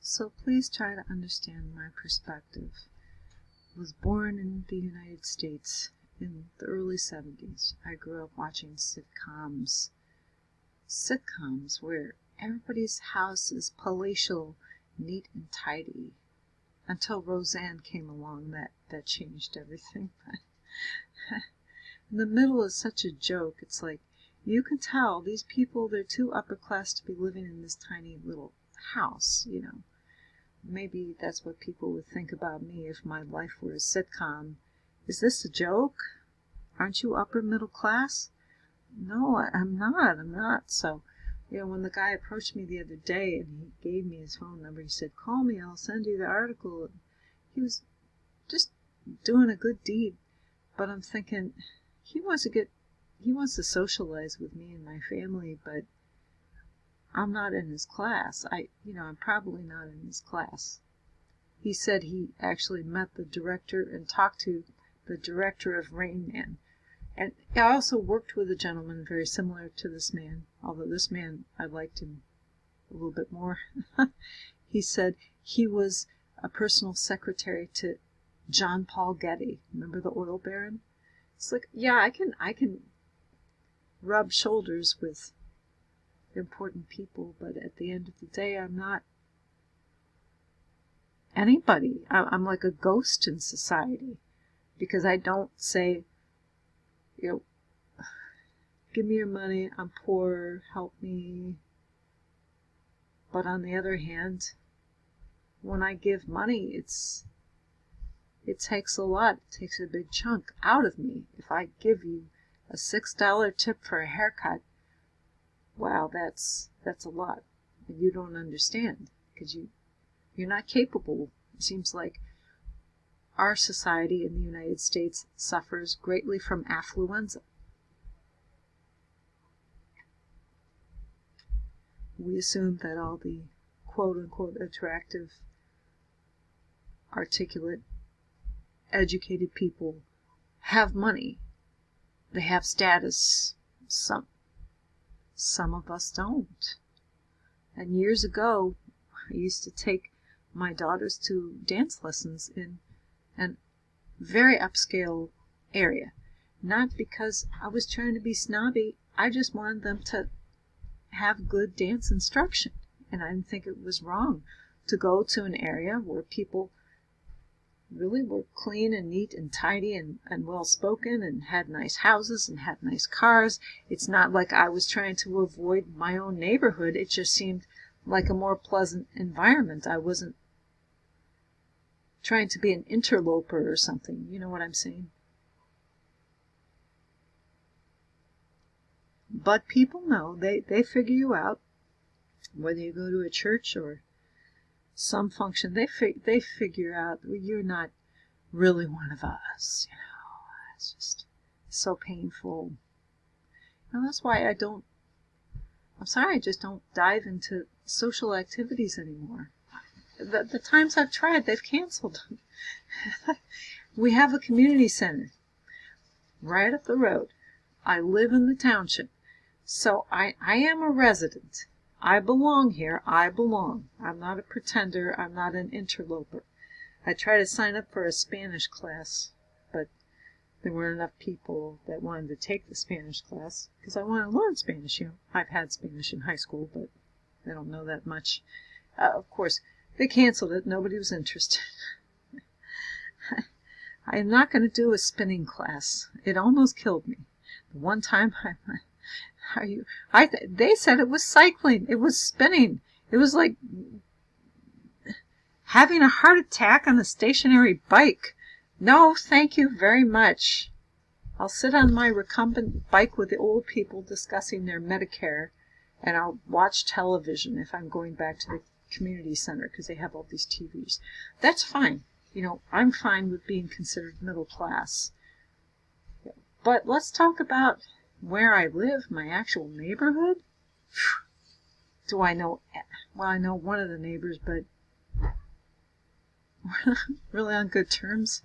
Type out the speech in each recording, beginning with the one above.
So please try to understand my perspective. I was born in the United States in the early 70s. I grew up watching sitcoms. Sitcoms where everybody's house is palatial, neat and tidy. Until Roseanne came along, that changed everything. In the middle is such a joke. It's like, you can tell these people, they're too upper class to be living in this tiny little house, you know. Maybe that's what people would think about me if my life were a sitcom. Is this a joke? Aren't you upper middle class? No, I'm not. So, when the guy approached me the other day and he gave me his phone number, he said, call me, I'll send you the article. He was just doing a good deed. But I'm thinking, he wants to socialize with me and my family, but I'm not in his class. I'm probably not in his class. He said he actually met the director and talked to the director of Rain Man. And I also worked with a gentleman very similar to this man, although this man, I liked him a little bit more. He said he was a personal secretary to John Paul Getty. Remember the oil baron? It's like, yeah, I can rub shoulders with important people, but at the end of the day, I'm not anybody. I'm like a ghost in society because I don't say, give me your money, I'm poor, help me. But on the other hand, when I give money, it takes a lot. It takes a big chunk out of me. If I give you a $6 tip for a haircut, wow, that's a lot. And you don't understand because you're not capable. It seems like our society in the United States suffers greatly from affluenza. We assume that all the quote-unquote attractive, articulate, educated people have money. They have status. Some of us don't. And years ago, I used to take my daughters to dance lessons in a very upscale area. Not because I was trying to be snobby, I just wanted them to have good dance instruction. And I didn't think it was wrong to go to an area where people really were clean and neat and tidy and well-spoken and had nice houses and had nice cars. It's not like I was trying to avoid my own neighborhood. It just seemed like a more pleasant environment. I wasn't trying to be an interloper or something. You know what I'm saying? But people know. They figure you out. Whether you go to a church or some function, they figure out, well, you're not really one of us. It's just so painful. That's why I just don't dive into social activities anymore. The times I've tried, they've canceled. We have a community center right up the road. I live in the township, so I am a resident. I belong here. I belong. I'm not a pretender. I'm not an interloper. I tried to sign up for a Spanish class, but there weren't enough people that wanted to take the Spanish class because I want to learn Spanish. I've had Spanish in high school, but I don't know that much. Of course, they canceled it. Nobody was interested. I am not going to do a spinning class. It almost killed me. The one time they said it was cycling. It was spinning. It was like having a heart attack on a stationary bike. No, thank you very much. I'll sit on my recumbent bike with the old people discussing their Medicare, and I'll watch television if I'm going back to the community center because they have all these TVs. That's fine. I'm fine with being considered middle class. But let's talk about where I live, my actual neighborhood. Do I know? Well, I know one of the neighbors, but we're not really on good terms.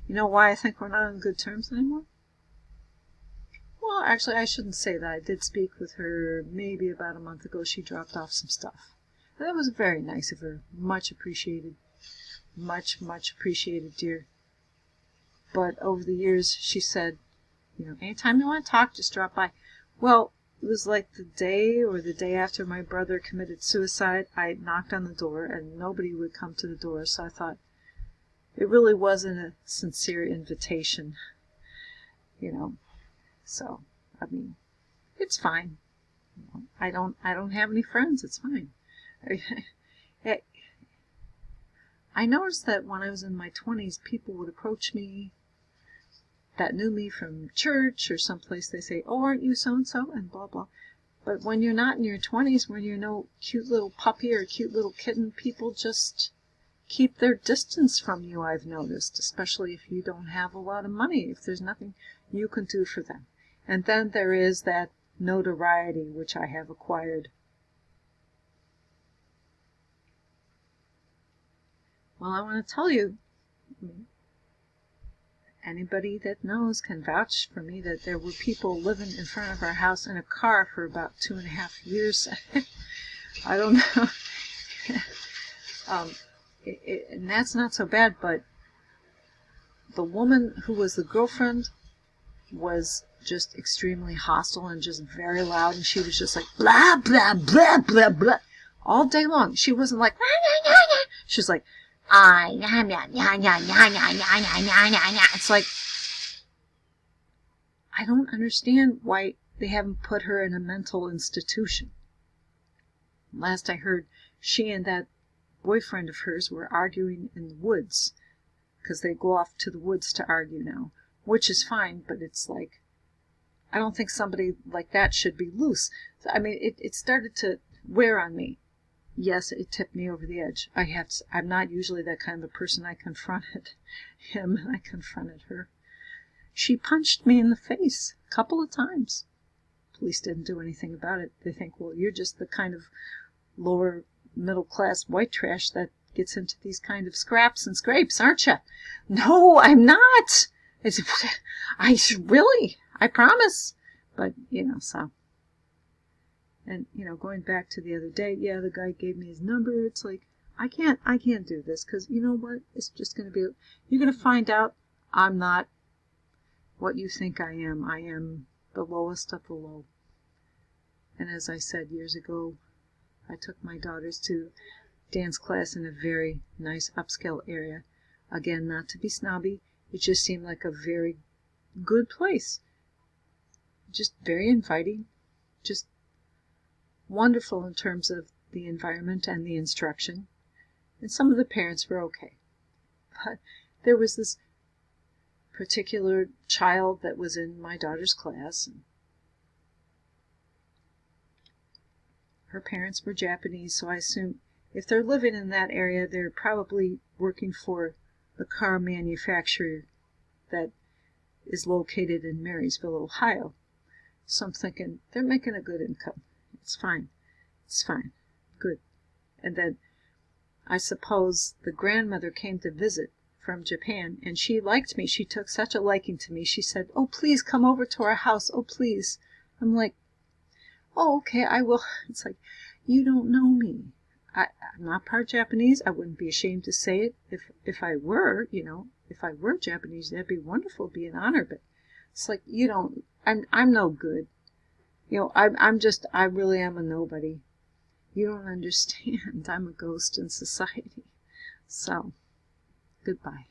You know why I think we're not on good terms anymore? Well, actually, I shouldn't say that. I did speak with her maybe about a month ago. She dropped off some stuff. That was very nice of her. Much appreciated. Much, much appreciated, dear. But over the years, she said, anytime you want to talk, just drop by. Well, it was like the day or the day after my brother committed suicide, I knocked on the door and nobody would come to the door, so I thought it really wasn't a sincere invitation, So, I mean, it's fine. I don't have any friends, it's fine. I noticed that when I was in my 20s, people would approach me that knew me from church or someplace. They say, "Oh, aren't you so-and-so?" and blah, blah. But when you're not in your 20s, when you're no cute little puppy or cute little kitten, people just keep their distance from you, I've noticed, especially if you don't have a lot of money, if there's nothing you can do for them. And then there is that notoriety which I have acquired. Well, I want to tell you, anybody that knows can vouch for me that there were people living in front of our house in a car for about 2.5 years. I don't know. And that's not so bad, but the woman who was the girlfriend was just extremely hostile and just very loud, and she was just like blah blah blah blah blah all day long. She wasn't like she was like it's like, I don't understand why they haven't put her in a mental institution. Last I heard, she and that boyfriend of hers were arguing in the woods, because they go off to the woods to argue now, which is fine, but it's like, I don't think somebody like that should be loose. I mean, it started to wear on me. Yes, it tipped me over the edge. I'm not usually that kind of a person. I confronted him, and I confronted her. She punched me in the face a couple of times. Police didn't do anything about it. They think, well, you're just the kind of lower middle class white trash that gets into these kind of scraps and scrapes, aren't you? No, I'm not. I promise. But, so. And, going back to the other day, yeah, the guy gave me his number. It's like, I can't do this, because you know what? It's just going to be, you're going to find out I'm not what you think I am. I am the lowest of the low. And as I said years ago, I took my daughters to dance class in a very nice upscale area. Again, not to be snobby, it just seemed like a very good place. Just very inviting. Just wonderful in terms of the environment and the instruction. And some of the parents were okay. But there was this particular child that was in my daughter's class. And her parents were Japanese, so I assume if they're living in that area, they're probably working for the car manufacturer that is located in Marysville, Ohio. So I'm thinking, they're making a good income. It's fine. It's fine. Good. And then I suppose the grandmother came to visit from Japan, and she liked me. She took such a liking to me. She said, "Oh, please come over to our house. Oh, please." I'm like, "Oh, okay, I will." It's like, you don't know me. I'm not part Japanese. I wouldn't be ashamed to say it if I were, if I were Japanese, that'd be wonderful, it'd be an honor. But it's like, I'm no good. I really am a nobody. You don't understand. I'm a ghost in society. So, goodbye.